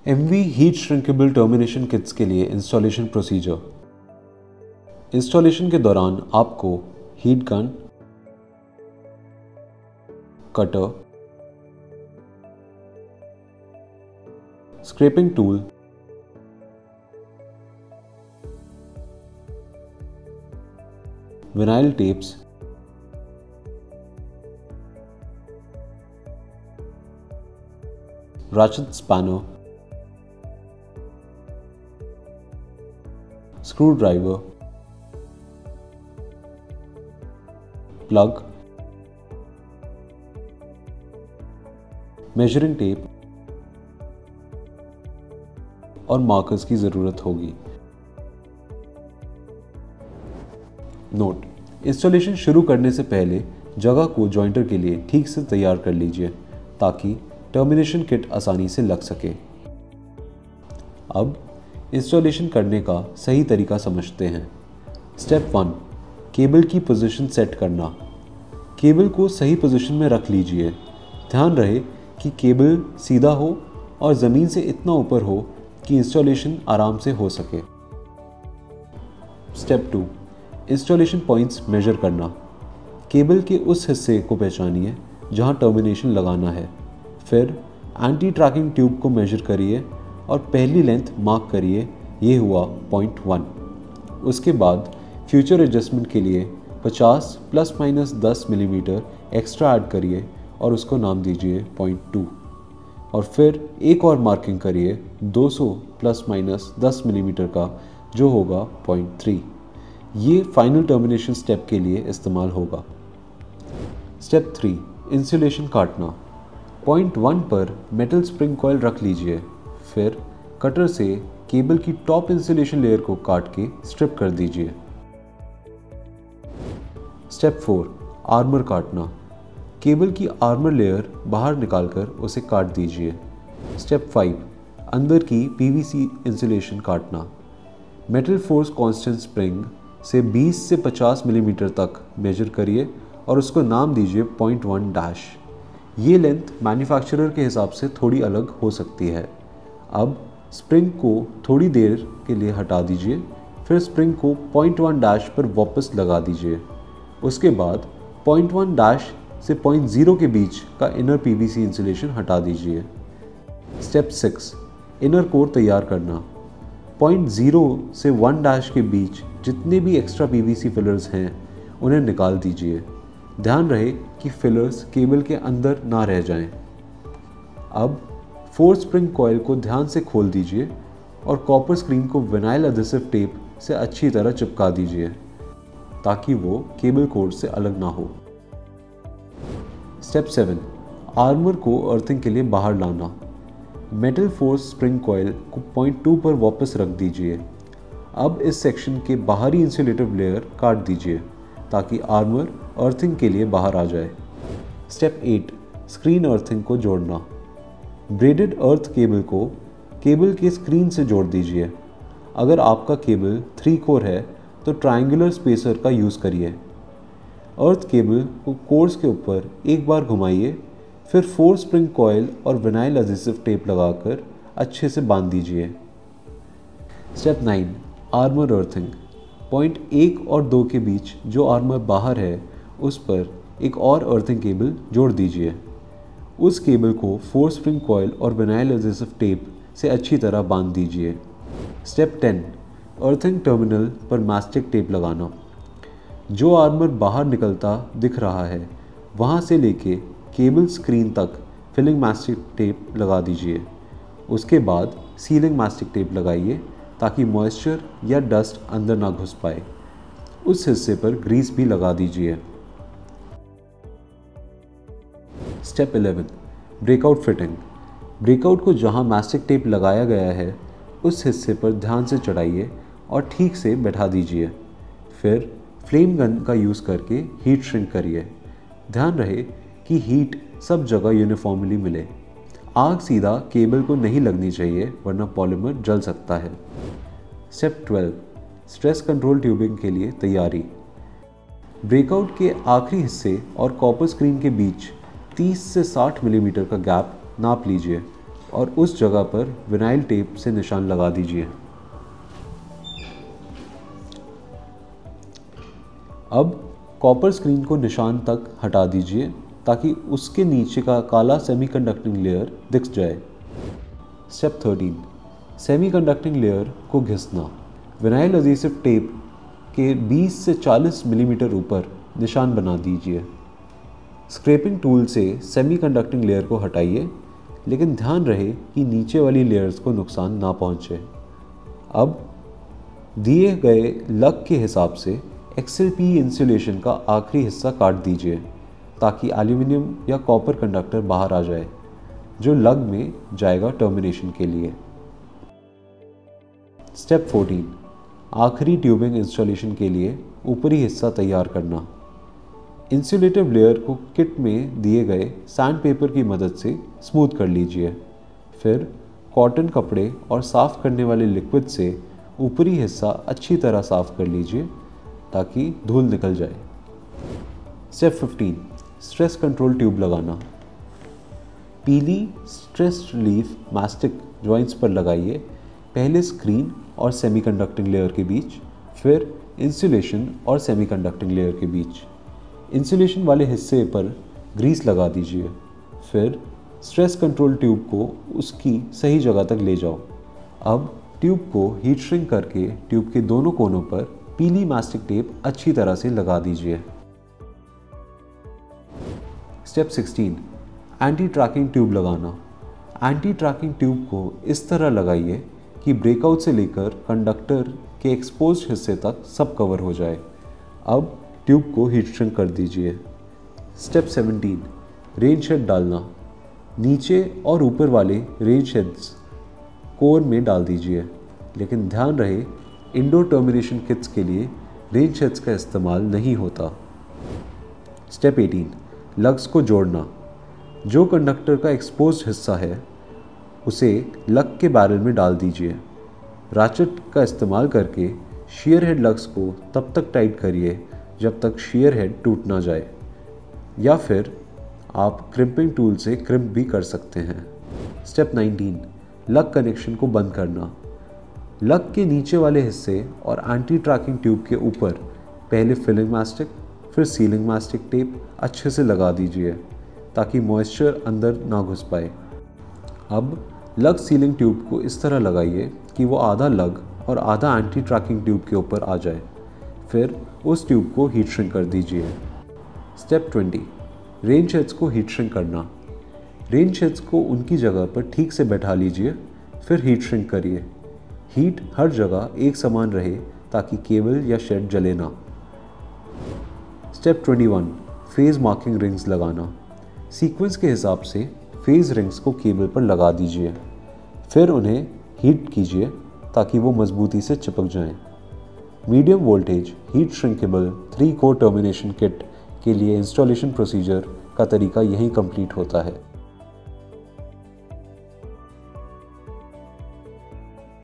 MV heat shrinkable termination kits के लिए installation procedure. Installation के दौरान आपको heat gun, cutter, scraping tool, vinyl tapes, ratchet spanner, screwdriver, plug, measuring tape और markers की ज़रूरत होगी। नोट: इंस्टॉलेशन शुरू करने से पहले जगह को जॉइंटर के लिए ठीक से तैयार कर लीजिए ताकि टर्मिनेशन किट आसानी से लग सके। अब इंस्टॉलेशन करने का सही तरीका समझते हैं। स्टेप 1: केबल की पोजीशन सेट करना। केबल को सही पोजीशन में रख लीजिए। ध्यान रहे कि केबल सीधा हो और ज़मीन से इतना ऊपर हो कि इंस्टॉलेशन आराम से हो सके। स्टेप 2: इंस्टॉलेशन पॉइंट्स मेजर करना। केबल के उस हिस्से को पहचानिए जहां टर्मिनेशन लगाना है। फिर एंटी ट्रैकिंग ट्यूब को मेजर करिए और पहली लेंथ मार्क करिए। ये हुआ पॉइंट 1। उसके बाद फ्यूचर एडजस्टमेंट के लिए 50 ± 10 मिलीमीटर एक्स्ट्रा ऐड करिए और उसको नाम दीजिए पॉइंट 2। और फिर एक और मार्किंग करिए 200 ± 10 मिलीमीटर का, जो होगा पॉइंट 3। ये फाइनल टर्मिनेशन स्टेप के लिए इस्तेमाल होगा। स्टेप 3: इंसुलेशन काटना। पॉइंट 1 पर मेटल स्प्रिंग कॉइल रख लीजिए। फिर कटर से केबल की टॉप इंसुलेशन लेयर को काट के स्ट्रिप कर दीजिए। स्टेप 4: आर्मर काटना। केबल की आर्मर लेयर बाहर निकालकर उसे काट दीजिए। स्टेप 5: अंदर की PVC इंसुलेशन काटना। मेटल फोर्स कांस्टेंट स्प्रिंग से 20 से 50 मिलीमीटर तक मेजर करिए और उसको नाम दीजिए पॉइंट 1-। ये लेंथ मैन्युफैक्चरर के हिसाब से थोड़ी अलग हो सकती है। अब स्प्रिंग को थोड़ी देर के लिए हटा दीजिए। फिर स्प्रिंग को पॉइंट 1- पर वापस लगा दीजिए। उसके बाद पॉइंट 1- से पॉइंट 0 के बीच का इनर PVC इंसुलेशन हटा दीजिए। स्टेप 6: इनर कोर तैयार करना। पॉइंट 0 से 1- के बीच जितने भी एक्स्ट्रा PVC फिलर्स हैं उन्हें निकाल दीजिए। ध्यान रहे कि फिलर्स केबल के अंदर ना रह जाएं। अब 4 स्प्रिंग कॉइल को ध्यान से खोल दीजिए और कॉपर स्क्रीन को विनाइल एडहेसिव टेप से अच्छी तरह चिपका दीजिए ताकि वो केबल कोर से अलग ना हो। स्टेप 7: आर्मर को अर्थिंग के लिए बाहर लाना। मेटल फोर्स स्प्रिंग कॉइल को पॉइंट 2 पर वापस रख दीजिए। अब इस सेक्शन के बाहरी इंसुलेटिव लेयर काट दीजिए ताकि आर्मर अर्थिंग के लिए बाहर आ जाए। स्टेप 8: स्क्रीन अर्थिंग को जोड़ना। ब्रेडेड अर्थ केबल को केबल के स्क्रीन से जोड़ दीजिए। अगर आपका केबल 3 कोर है तो ट्रायंगुलर स्पेसर का यूज़ करिए। अर्थ केबल को कोर्स के ऊपर एक बार घुमाइए। फिर 4 स्प्रिंग कॉइल और विनाइल एडहेसिव टेप लगाकर अच्छे से बांध दीजिए। Step 9: armour earthing. पॉइंट 1 और 2 के बीच जो आर्मर बाहर है उस पर एक और अर्थिंग केबल जोड़ दीजिए। उस केबल को 4 स्प्रिंग कॉइल और विनाइल एडहेसिव टेप से अच्छी तरह बांध दीजिए। स्टेप 10: अर्थिंग टर्मिनल पर मास्टिक टेप लगाना। जो आर्मर बाहर निकलता दिख रहा है वहाँ से लेके केबल स्क्रीन तक फिलिंग मास्टिक टेप लगा दीजिए। उसके बाद सीलिंग मास्टिक टेप लगाइए ताकि मॉइस्चर या डस्ट अंदर ना घुस पाए। उस हिस्से पर ग्रीस भी लगा दीजिए। Step 11: breakout fitting. ब्रेकआउट को जहां मास्टिक टेप लगाया गया है उस हिस्से पर ध्यान से चढ़ाइए और ठीक से बैठा दीजिए। फिर फ्लेम गन का यूज़ करके हीट श्रिंक करिए। ध्यान रहे कि हीट सब जगह यूनिफॉर्मली मिले। आग सीधा केबल को नहीं लगनी चाहिए वरना पॉलीमर जल सकता है। स्टेप 12: स्ट्रेस कंट्रोल ट्यूबिंग के लिए तैयारी। ब्रेकआउट के आखिरी हिस्से और कॉपर स्क्रीन के बीच 30 से 60 मिलीमीटर का गैप नाप लीजिए। और उस जगह पर विनाइल टेप से निशान लगा दीजिए। अब कॉपर स्क्रीन को निशान तक हटा दीजिए ताकि उसके नीचे का काला सेमीकंडक्टिंग लेयर दिख जाए। स्टेप 13, सेमीकंडक्टिंग लेयर को घिसना। विनाइल एडहेसिव टेप के 20 से 40 मिलीमीटर ऊपर निशान बना दीजिए। स्क्रैपिंग टूल से सेमीकंडक्टिंग लेयर को हटाइए, लेकिन ध्यान रहे कि नीचे वाली लेयर्स को नुकसान ना पहुंचे। अब दिए गए लग के हिसाब से XLPE इंसुलेशन का आखिरी हिस्सा काट दीजिए ताकि एल्यूमिनियम या कॉपर कंडक्टर बाहर आ जाए, जो लग में जाएगा टर्मिनेशन के लिए। स्टेप 14, आखिरी ट्यूबिंग इंस्टॉलेशन के लिए ऊपरी हिस्सा तैयार करना। इंसुलेटिव लेयर को किट में दिए गए सैंडपेपर की मदद से स्मूथ कर लीजिए। फिर कॉटन कपड़े और साफ़ करने वाले लिक्विड से ऊपरी हिस्सा अच्छी तरह साफ़ कर लीजिए ताकि धूल निकल जाए। स्टेप 15, स्ट्रेस कंट्रोल ट्यूब लगाना। पीली स्ट्रेस रिलीफ मास्टिक जॉइंट्स पर लगाइए, पहले स्क्रीन और सेमीकंडक्टिंग लेयर के बीच, फिर इंसुलेशन और सेमीकंडक्टिंग लेयर के बीच। इंसुलेशन वाले हिस्से पर ग्रीस लगा दीजिए, फिर स्ट्रेस कंट्रोल ट्यूब को उसकी सही जगह तक ले जाओ। अब ट्यूब को हीट श्रिंक करके ट्यूब के दोनों कोनों पर पीली मास्टिक टेप अच्छी तरह से लगा दीजिए। स्टेप 16, एंटी ट्रैकिंग ट्यूब लगाना। एंटी ट्रैकिंग ट्यूब को इस तरह लगाइए कि ब्रेकआउट से लेकर कंडक्टर के एक्सपोज्ड हिस्से तक सब कवर हो जाए। अब ट्यूब को हीट श्रिंक कर दीजिए। स्टेप 17, रेन शेड डालना। नीचे और ऊपर वाले रेन शेड्स कोर में डाल दीजिए, लेकिन ध्यान रहे इंडोर टर्मिनेशन किट्स के लिए रेन शेड्स का इस्तेमाल नहीं होता। स्टेप 18, लग्स को जोड़ना। जो कंडक्टर का एक्सपोज्ड हिस्सा है उसे लग के बैरल में डाल दीजिए। राचेट का इस्तेमाल करके शीयर हेड लग्स को तब तक टाइट करिए जब तक शीयर हेड टूट ना जाए, या फिर आप क्रिम्पिंग टूल से क्रिम्प भी कर सकते हैं। स्टेप 19, लग कनेक्शन को बंद करना। लग के नीचे वाले हिस्से और एंटी ट्रैकिंग ट्यूब के ऊपर पहले फिलिंग मास्टिक फिर सीलिंग मास्टिक टेप अच्छे से लगा दीजिए ताकि मॉइस्चर अंदर ना घुस पाए। अब लग सीलिंग ट्यूब को इस तरह लगाइए कि वो आधा लग और आधा एंटी ट्रैकिंग ट्यूब के ऊपर आ जाए, फिर उस ट्यूब को हीट श्रिंक कर दीजिए। स्टेप 20, रेन शेड्स को हीट श्रिंक करना। रेन शेड्स को उनकी जगह पर ठीक से बैठा लीजिए, फिर हीट श्रिंक करिए। हीट हर जगह एक समान रहे ताकि केबल या शेड जले ना। स्टेप 21, फेज मार्किंग रिंग्स लगाना। सीक्वेंस के हिसाब से फेज रिंग्स को केबल पर लगा दीजिए, फिर उन्हें हीट कीजिए ताकि वो मजबूती से चिपक जाएं। Medium voltage heat shrinkable 3 core termination kit के लिए इंस्टॉलेशन प्रोसीजर का तरीका यहीं कंप्लीट होता है।